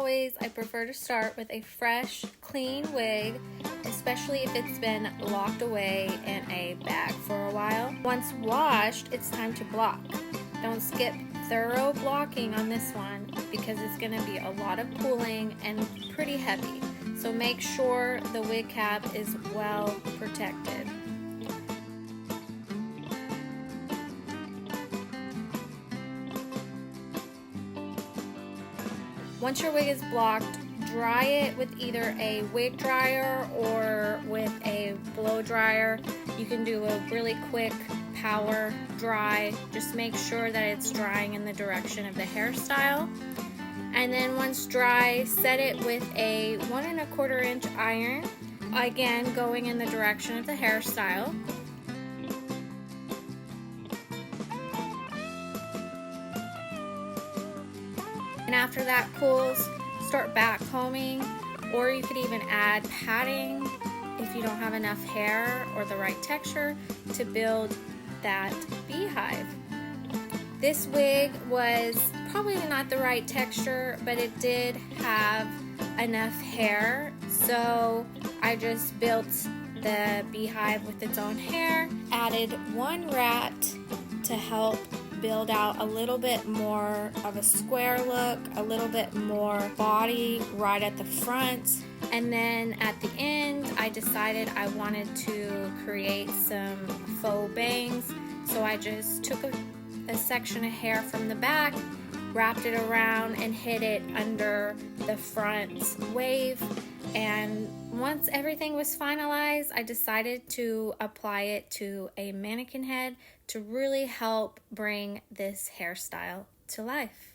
always, I prefer to start with a fresh, clean wig, especially if it's been locked away in a bag for a while. Once washed, it's time to block. Don't skip thorough blocking on this one because it's going to be a lot of pulling and pretty heavy. So make sure the wig cap is well protected. Once your wig is blocked, dry it with either a wig dryer or with a blow dryer. You can do a really quick power dry. Just make sure that it's drying in the direction of the hairstyle. And then once dry, set it with a 1 1/4 inch iron, again going in the direction of the hairstyle. And after that cools, start back combing, or you could even add padding if you don't have enough hair or the right texture to build that beehive. This wig was probably not the right texture, but it did have enough hair, so I just built the beehive with its own hair, added 1 rat to help build out a little bit more of a square look, a little bit more body right at the front, and then at the end I decided I wanted to create some faux bangs, so I just took a section of hair from the back, wrapped it around and hid it under the front wave. And once everything was finalized, I decided to apply it to a mannequin head to really help bring this hairstyle to life.